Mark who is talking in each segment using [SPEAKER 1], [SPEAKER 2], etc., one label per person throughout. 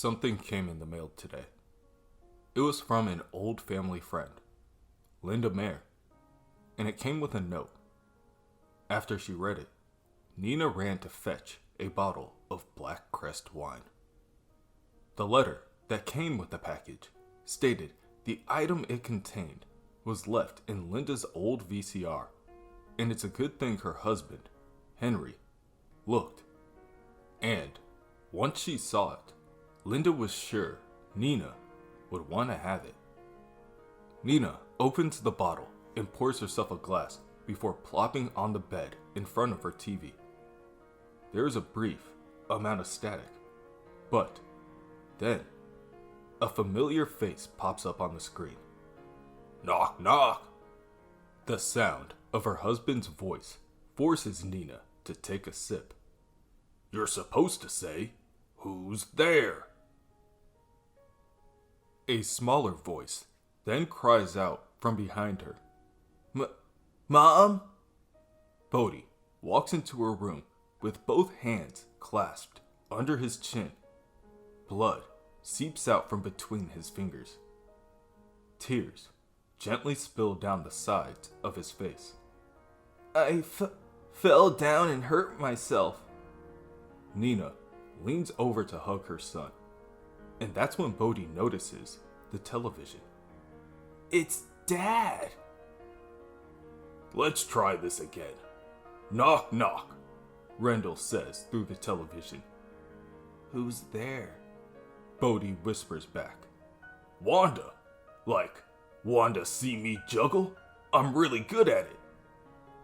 [SPEAKER 1] Something came in the mail today. It was from an old family friend, Linda Mayer, and it came with a note. After she read it, Nina ran to fetch a bottle of Black Crest wine. The letter that came with the package stated the item it contained was left in Linda's old VCR, and it's a good thing her husband, Henry, looked. And once she saw it, Linda was sure Nina would want to have it. Nina opens the bottle and pours herself a glass before plopping on the bed in front of her TV. There is a brief amount of static, but then a familiar face pops up on the screen. Knock, knock! The sound of her husband's voice forces Nina to take a sip. You're supposed to say, "Who's there?" A smaller voice then cries out from behind her. Mom? Bodhi walks into her room with both hands clasped under his chin. Blood seeps out from between his fingers. Tears gently spill down the sides of his face. I fell down and hurt myself. Nina leans over to hug her son, and that's when Bodhi notices the television. It's Dad! Let's try this again. Knock, knock, Rendell says through the television. Who's there? Bodhi whispers back. Wanda! Like, Wanda see me juggle? I'm really good at it.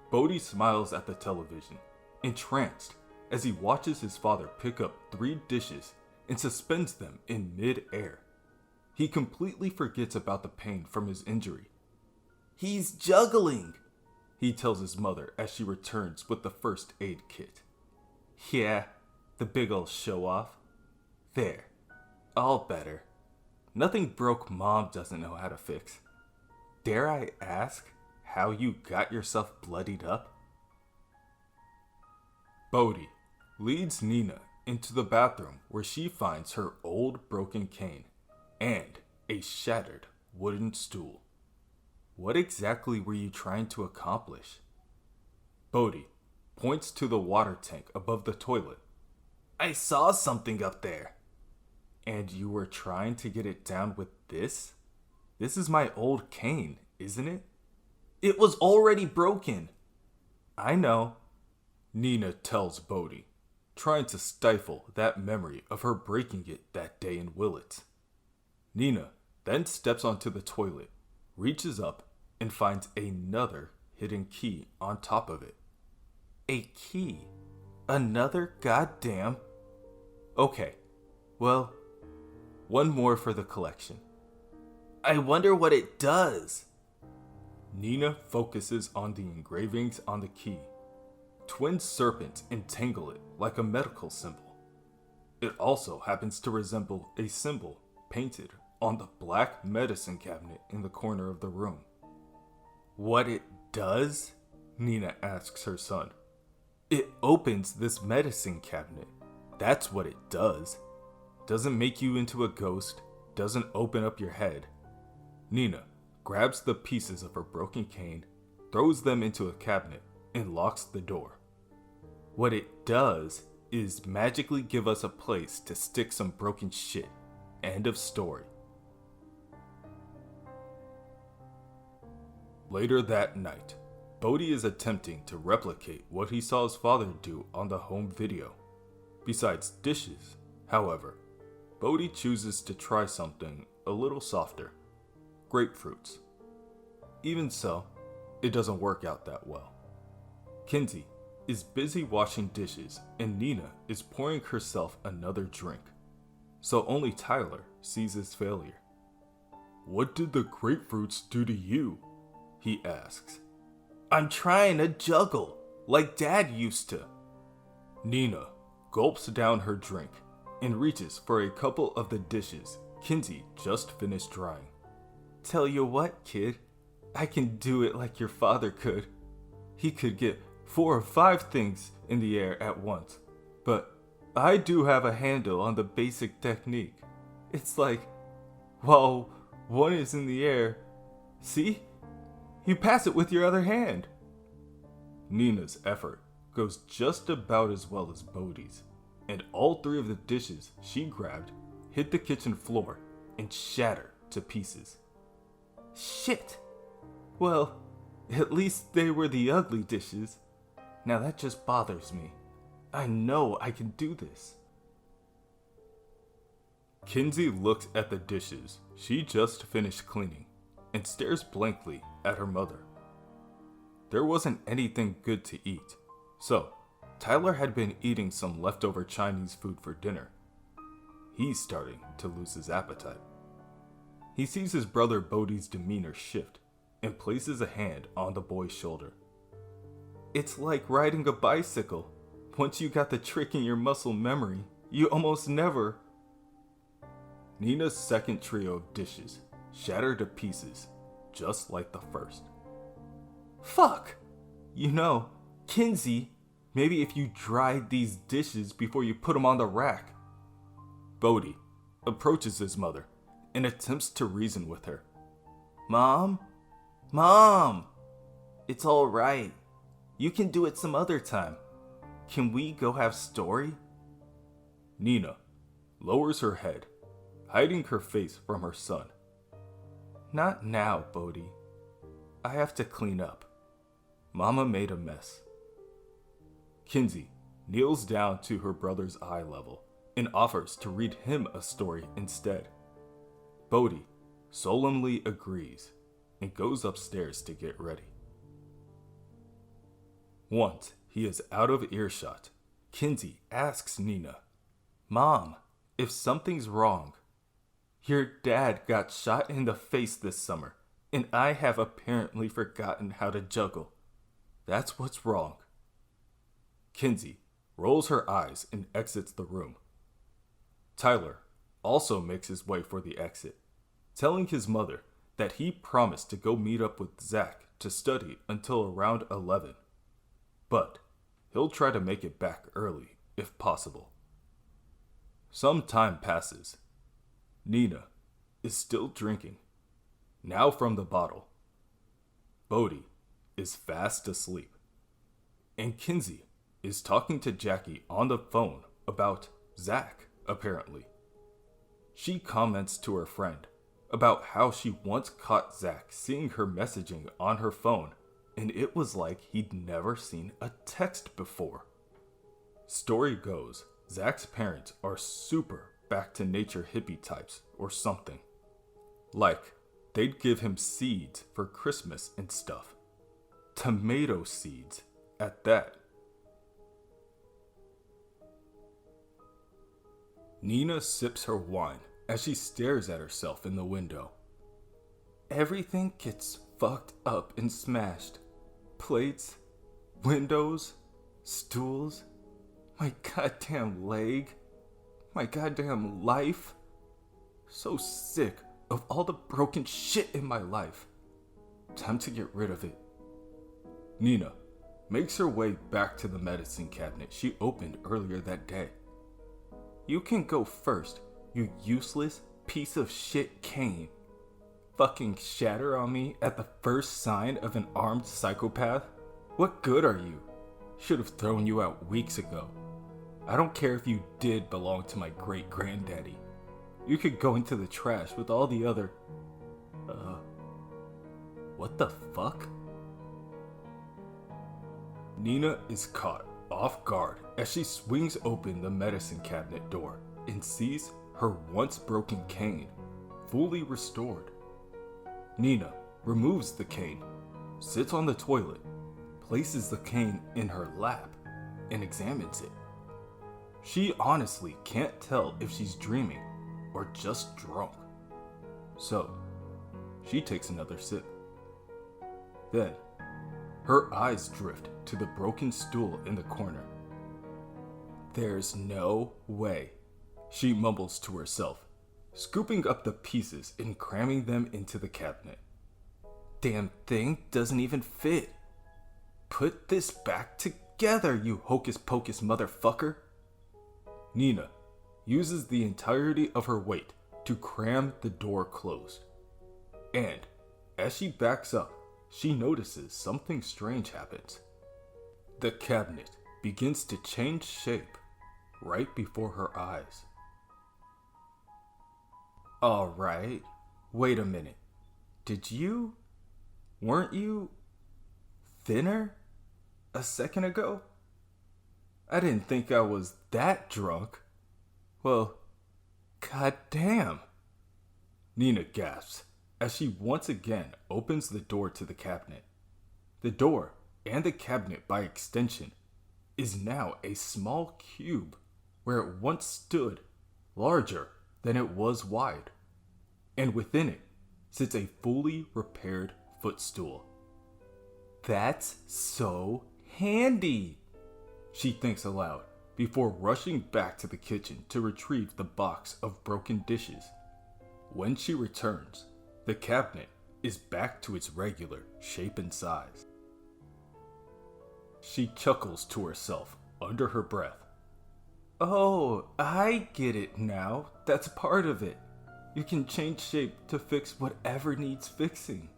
[SPEAKER 1] Bodhi smiles at the television, entranced as he watches his father pick up 3 dishes and suspends them in mid-air. He completely forgets about the pain from his injury. He's juggling, he tells his mother as she returns with the first aid kit. Yeah, the big ol' show-off. There, all better. Nothing broke Mom doesn't know how to fix. Dare I ask how you got yourself bloodied up? Bodhi leads Nina into the bathroom where she finds her old broken cane and a shattered wooden stool. What exactly were you trying to accomplish? Bodhi points to the water tank above the toilet. I saw something up there. And you were trying to get it down with this? This is my old cane, isn't it? It was already broken. I know, Nina tells Bodhi, trying to stifle that memory of her breaking it that day in Willits. Nina then steps onto the toilet, reaches up, and finds another hidden key on top of it. A key? Another goddamn... Okay, well, one more for the collection. I wonder what it does. Nina focuses on the engravings on the key. Twin serpents entangle it like a medical symbol. It also happens to resemble a symbol painted on the black medicine cabinet in the corner of the room. What it does? Nina asks her son. It opens this medicine cabinet. That's what it does. Doesn't make you into a ghost, doesn't open up your head. Nina grabs the pieces of her broken cane, throws them into a cabinet, and locks the door. What it does is magically give us a place to stick some broken shit. End of story. Later that night, Bodhi is attempting to replicate what he saw his father do on the home video. Besides dishes, however, Bodhi chooses to try something a little softer. Grapefruits. Even so, it doesn't work out that well. Kinsey is busy washing dishes and Nina is pouring herself another drink. So only Tyler sees his failure. What did the grapefruits do to you? He asks. I'm trying to juggle, like Dad used to. Nina gulps down her drink and reaches for a couple of the dishes Kinsey just finished drying. Tell you what, kid, I can do it like your father could. He could get 4 or 5 things in the air at once, but I do have a handle on the basic technique. It's like, while one is in the air, see? You pass it with your other hand. Nina's effort goes just about as well as Bodhi's, and all three of the dishes she grabbed hit the kitchen floor and shatter to pieces. Shit! Well, at least they were the ugly dishes. Now that just bothers me. I know I can do this. Kinsey looks at the dishes she just finished cleaning and stares blankly at her mother. There wasn't anything good to eat, so Tyler had been eating some leftover Chinese food for dinner. He's starting to lose his appetite. He sees his brother Bodhi's demeanor shift and places a hand on the boy's shoulder. It's like riding a bicycle. Once you got the trick in your muscle memory, you almost never... Nina's second trio of dishes shattered to pieces, just like the first. Fuck! You know, Kinsey, maybe if you dried these dishes before you put them on the rack. Bodhi approaches his mother and attempts to reason with her. Mom? Mom! It's alright. You can do it some other time. Can we go have story? Nina lowers her head, hiding her face from her son. Not now, Bodhi. I have to clean up. Mama made a mess. Kinsey kneels down to her brother's eye level and offers to read him a story instead. Bodhi solemnly agrees and goes upstairs to get ready. Once he is out of earshot, Kinsey asks Nina, Mom, if something's wrong. Your dad got shot in the face this summer, and I have apparently forgotten how to juggle. That's what's wrong. Kinsey rolls her eyes and exits the room. Tyler also makes his way for the exit, telling his mother that he promised to go meet up with Zach to study until around 11. But he'll try to make it back early if possible. Some time passes. Nina is still drinking, now from the bottle. Bodhi is fast asleep. And Kinsey is talking to Jackie on the phone about Zach, apparently. She comments to her friend about how she once caught Zach seeing her messaging on her phone, and it was like he'd never seen a text before. Story goes, Zach's parents are super back to nature hippie types or something. Like, they'd give him seeds for Christmas and stuff. Tomato seeds at that. Nina sips her wine as she stares at herself in the window. Everything gets fucked up and smashed. Plates, windows, stools, my goddamn leg, my goddamn life. So sick of all the broken shit in my life. Time to get rid of it. Nina makes her way back to the medicine cabinet she opened earlier that day. You can go first, you useless piece of shit Kane. Fucking shatter on me at the first sign of an armed psychopath? What good are you? Should have thrown you out weeks ago. I don't care if you did belong to my great-granddaddy. You could go into the trash with all the other... What the fuck? Nina is caught off guard as she swings open the medicine cabinet door and sees her once broken cane fully restored. Nina removes the cane, sits on the toilet, places the cane in her lap, and examines it. She honestly can't tell if she's dreaming or just drunk. So, she takes another sip. Then, her eyes drift to the broken stool in the corner. There's no way, she mumbles to herself, scooping up the pieces and cramming them into the cabinet. Damn thing doesn't even fit. Put this back together, you hocus pocus motherfucker. Nina uses the entirety of her weight to cram the door closed. And as she backs up, she notices something strange happens. The cabinet begins to change shape right before her eyes. Alright, wait a minute. Weren't you thinner a second ago? I didn't think I was that drunk. Well, goddamn. Nina gasps as she once again opens the door to the cabinet. The door, and the cabinet by extension, is now a small cube where it once stood, larger than it was wide. And within it sits a fully repaired footstool. That's so handy, she thinks aloud before rushing back to the kitchen to retrieve the box of broken dishes. When she returns, the cabinet is back to its regular shape and size. She chuckles to herself under her breath. Oh, I get it now. That's part of it. You can change shape to fix whatever needs fixing.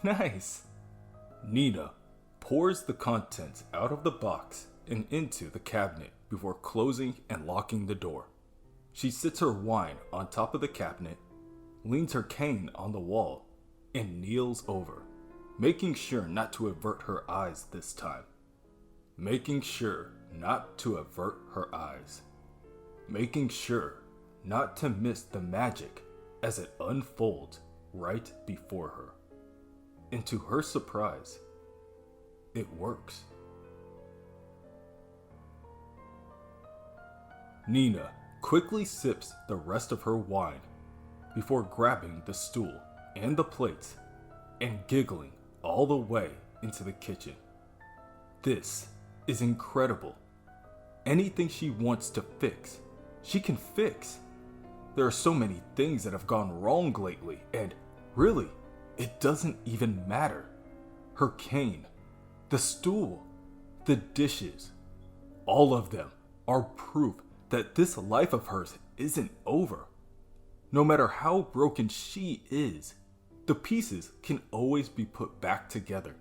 [SPEAKER 1] Nice. Nina pours the contents out of the box and into the cabinet before closing and locking the door. She sits her wine on top of the cabinet, leans her cane on the wall, and kneels over, making sure not to avert her eyes this time. Making sure not to avert her eyes. Making sure not to miss the magic as it unfolds right before her. And to her surprise, it works. Nina quickly sips the rest of her wine before grabbing the stool and the plates and giggling all the way into the kitchen. This is incredible. Anything she wants to fix, she can fix. There are so many things that have gone wrong lately, and really, it doesn't even matter. Her cane, the stool, the dishes, all of them are proof that this life of hers isn't over. No matter how broken she is, the pieces can always be put back together.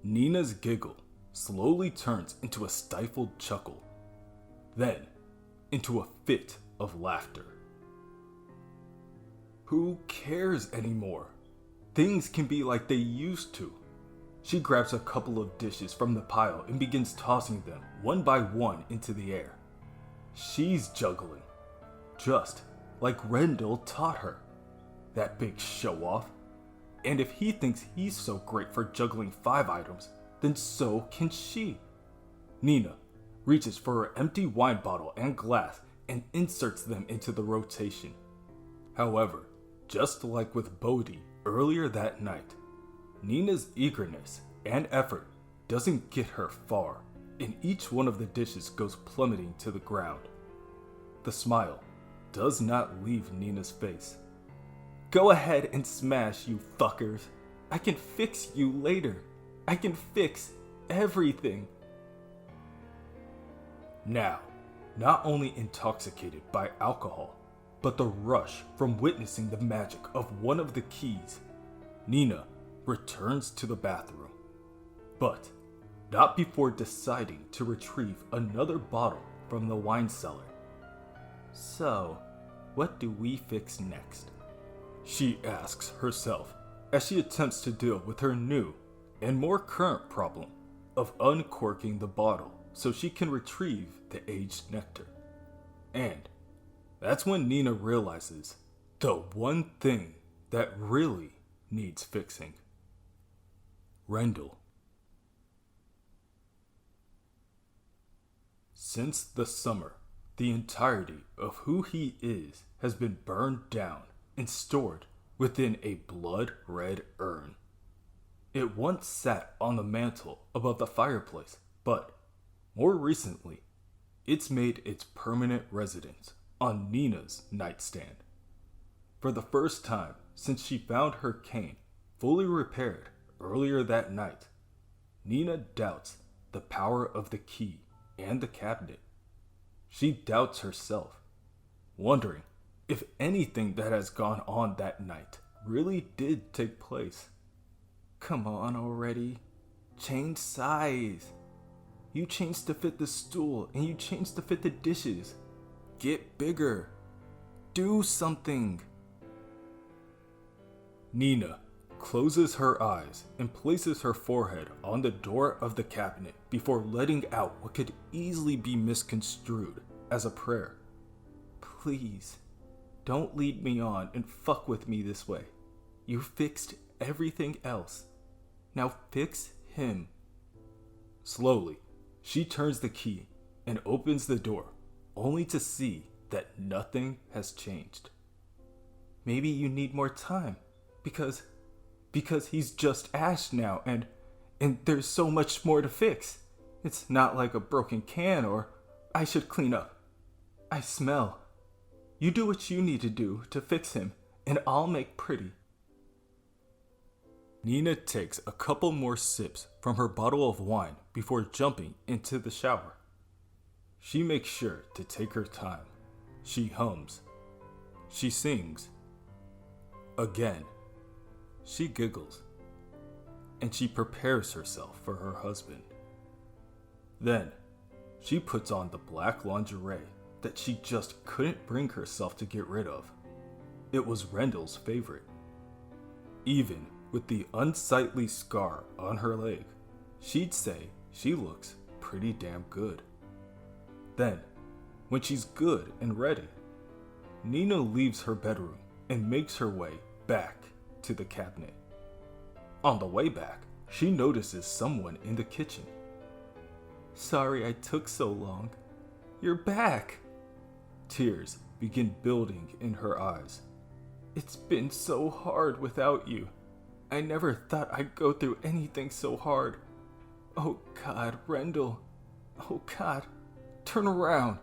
[SPEAKER 1] Nina's giggle slowly turns into a stifled chuckle, then into a fit of laughter. Who cares anymore? Things can be like they used to. She grabs a couple of dishes from the pile and begins tossing them one by one into the air. She's juggling, just like Rendell taught her. That big show-off. And if he thinks he's so great for juggling 5 items, then so can she. Nina reaches for her empty wine bottle and glass and inserts them into the rotation. However, just like with Bodhi earlier that night, Nina's eagerness and effort doesn't get her far, and each one of the dishes goes plummeting to the ground. The smile does not leave Nina's face. Go ahead and smash, you fuckers. I can fix you later. I can fix everything. Now, not only intoxicated by alcohol, but the rush from witnessing the magic of one of the keys, Nina returns to the bathroom. But not before deciding to retrieve another bottle from the wine cellar. So, what do we fix next? She asks herself as she attempts to deal with her new and more current problem of uncorking the bottle so she can retrieve the aged nectar. And that's when Nina realizes the one thing that really needs fixing. Rendell. Since the summer, the entirety of who he is has been burned down and stored within a blood-red urn. It once sat on the mantle above the fireplace, but more recently, it's made its permanent residence on Nina's nightstand. For the first time since she found her cane fully repaired earlier that night, Nina doubts the power of the key and the cabinet. She doubts herself, wondering if anything that has gone on that night really did take place. Come on already. Change size. You changed to fit the stool and you changed to fit the dishes. Get bigger. Do something. Nina closes her eyes and places her forehead on the door of the cabinet before letting out what could easily be misconstrued as a prayer. Please, don't lead me on and fuck with me this way. You fixed everything else. Now fix him. Slowly, she turns the key and opens the door, only to see that nothing has changed. Maybe you need more time, because he's just Ash now, and there's so much more to fix. It's not like a broken can or I should clean up. I smell. You do what you need to do to fix him, and I'll make pretty. Nina takes a couple more sips from her bottle of wine before jumping into the shower. She makes sure to take her time. She hums. She sings. Again. She giggles. And she prepares herself for her husband. Then, she puts on the black lingerie that she just couldn't bring herself to get rid of. It was Rendell's favorite. Even with the unsightly scar on her leg, she'd say she looks pretty damn good. Then, when she's good and ready, Nina leaves her bedroom and makes her way back to the cabinet. On the way back, she notices someone in the kitchen. Sorry I took so long. You're back. Tears begin building in her eyes. It's been so hard without you. I never thought I'd go through anything so hard. Oh God, Rendell. Oh God, turn around.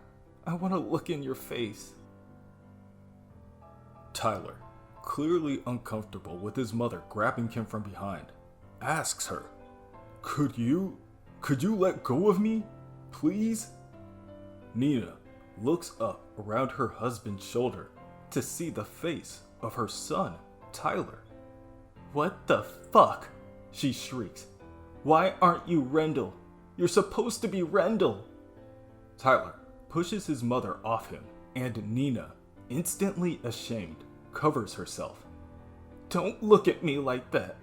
[SPEAKER 1] I want to look in your face. Tyler, clearly uncomfortable with his mother grabbing him from behind, asks her, Could you let go of me, please? Nina looks up around her husband's shoulder to see the face of her son, Tyler. What the fuck? She shrieks. Why aren't you Rendell? You're supposed to be Rendell. Tyler pushes his mother off him, and Nina, instantly ashamed, covers herself. Don't look at me like that.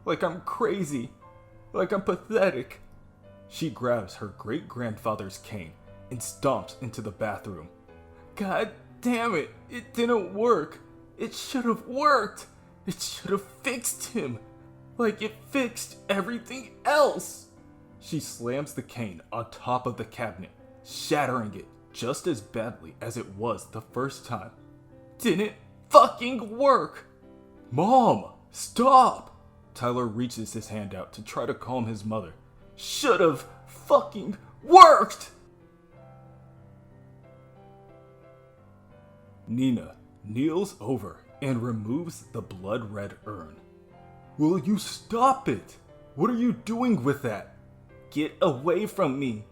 [SPEAKER 1] Like I'm crazy. Like I'm pathetic. She grabs her great-grandfather's cane and stomps into the bathroom. God damn it, it didn't work. It should have worked. It should have fixed him. Like it fixed everything else. She slams the cane on top of the cabinet, shattering it just as badly as it was the first time. Didn't fucking work. Mom, stop. Tyler reaches his hand out to try to calm his mother. Should have fucking worked. Nina kneels over and removes the blood-red urn. Will you stop it? What are you doing with that? Get away from me.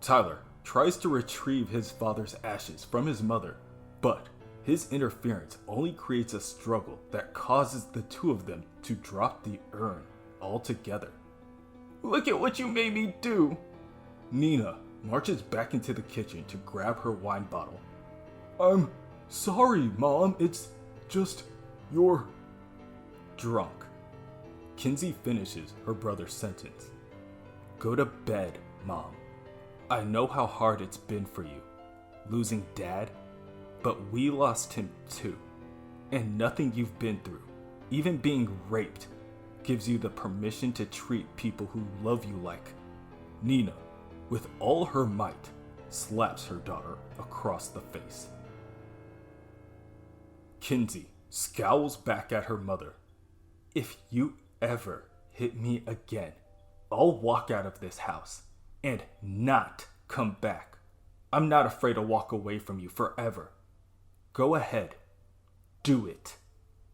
[SPEAKER 1] Tyler tries to retrieve his father's ashes from his mother, but his interference only creates a struggle that causes the two of them to drop the urn altogether. Look at what you made me do. Nina marches back into the kitchen to grab her wine bottle. I'm sorry, Mom. It's just you're drunk. Kinsey finishes her brother's sentence. Go to bed, Mom. I know how hard it's been for you, losing Dad, but we lost him too. And nothing you've been through, even being raped, gives you the permission to treat people who love you like. Nina, with all her might, slaps her daughter across the face. Kinsey scowls back at her mother. If you ever hit me again, I'll walk out of this house and not come back. I'm not afraid to walk away from you forever. Go ahead. Do it.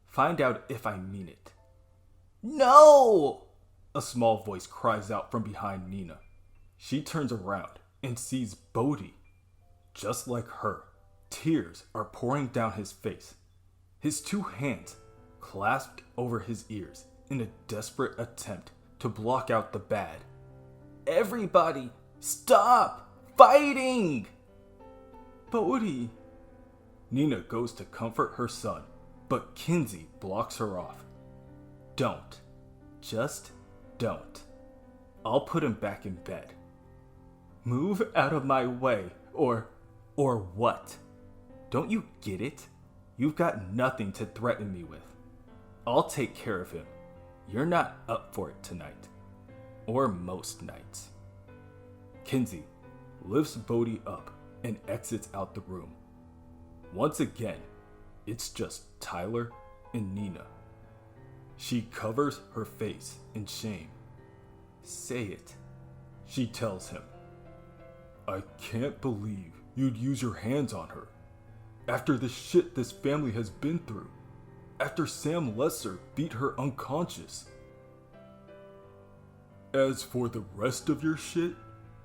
[SPEAKER 1] Find out if I mean it. No! A small voice cries out from behind Nina. She turns around and sees Bodhi. just like her, tears are pouring down his face. His two hands clasped over his ears in a desperate attempt to block out the bad. Everybody, stop fighting! Bodhi. Nina goes to comfort her son, but Kinsey blocks her off. Don't. Just don't. I'll put him back in bed. Move out of my way, or what? Don't you get it? You've got nothing to threaten me with. I'll take care of him. You're not up for it tonight. Or most nights. Kinsey lifts Bodhi up and exits out the room. Once again, it's just Tyler and Nina. She covers her face in shame. Say it, she tells him. I can't believe you'd use your hands on her. After the shit this family has been through. After Sam Lesser beat her unconscious. As for the rest of your shit,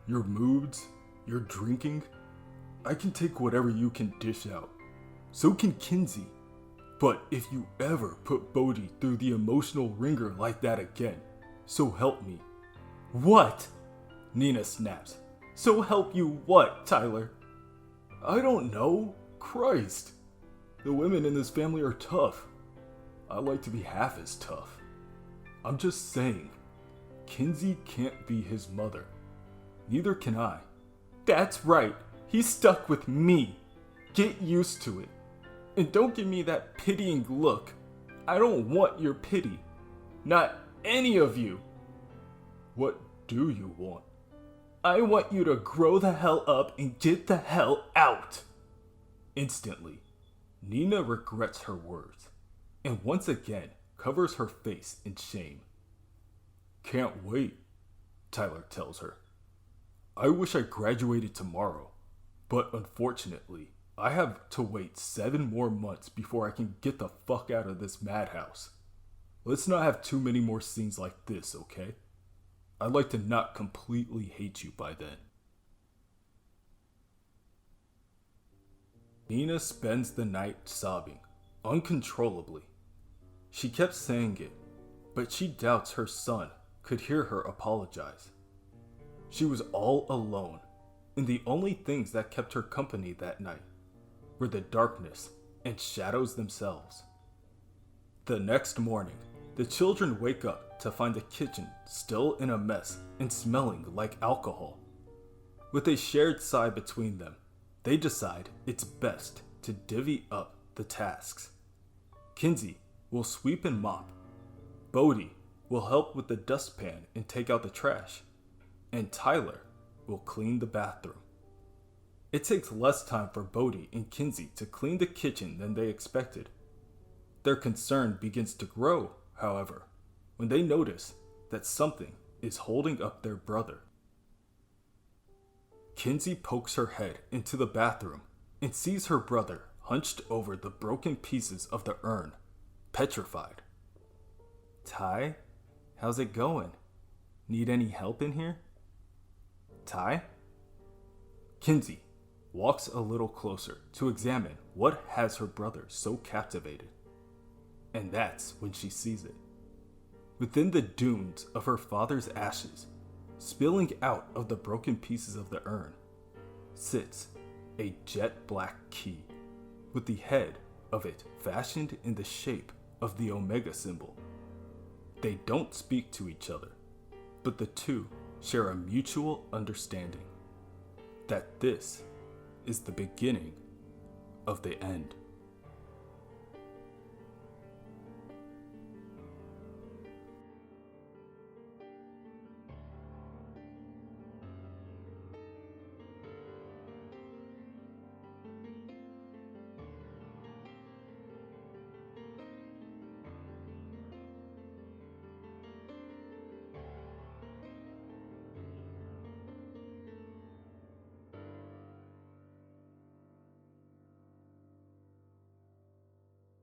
[SPEAKER 1] your moods, your drinking, I can take whatever you can dish out. So can Kinsey. But if you ever put Bodhi through the emotional ringer like that again, so help me. What? Nina snaps. So help you what, Tyler? I don't know. Christ. The women in this family are tough. I like to be half as tough. I'm just saying, Kinsey can't be his mother. Neither can I. That's right. He's stuck with me. Get used to it. And don't give me that pitying look. I don't want your pity. Not any of you. What do you want? I want you to grow the hell up and get the hell out. Instantly, Nina regrets her words and once again covers her face in shame. Can't wait, Tyler tells her. I wish I graduated tomorrow, but unfortunately, I have to wait 7 more months before I can get the fuck out of this madhouse. Let's not have too many more scenes like this, okay? I'd like to not completely hate you by then. Nina spends the night sobbing, uncontrollably. She kept saying it, but she doubts her son could hear her apologize. She was all alone, and the only things that kept her company that night were the darkness and shadows themselves. The next morning, the children wake up to find the kitchen still in a mess and smelling like alcohol. With a shared sigh between them, they decide it's best to divvy up the tasks. Kinsey will sweep and mop. Bodhi will help with the dustpan and take out the trash. And Tyler will clean the bathroom. It takes less time for Bodhi and Kinsey to clean the kitchen than they expected. Their concern begins to grow, however, when they notice that something is holding up their brother. Kinsey pokes her head into the bathroom and sees her brother hunched over the broken pieces of the urn, petrified. Ty, how's it going? Need any help in here? Ty? Kinsey walks a little closer to examine what has her brother so captivated. And that's when she sees it. Within the dunes of her father's ashes, spilling out of the broken pieces of the urn, sits a jet black key with the head of it fashioned in the shape of the Omega symbol. They don't speak to each other, but the two share a mutual understanding that this is the beginning of the end.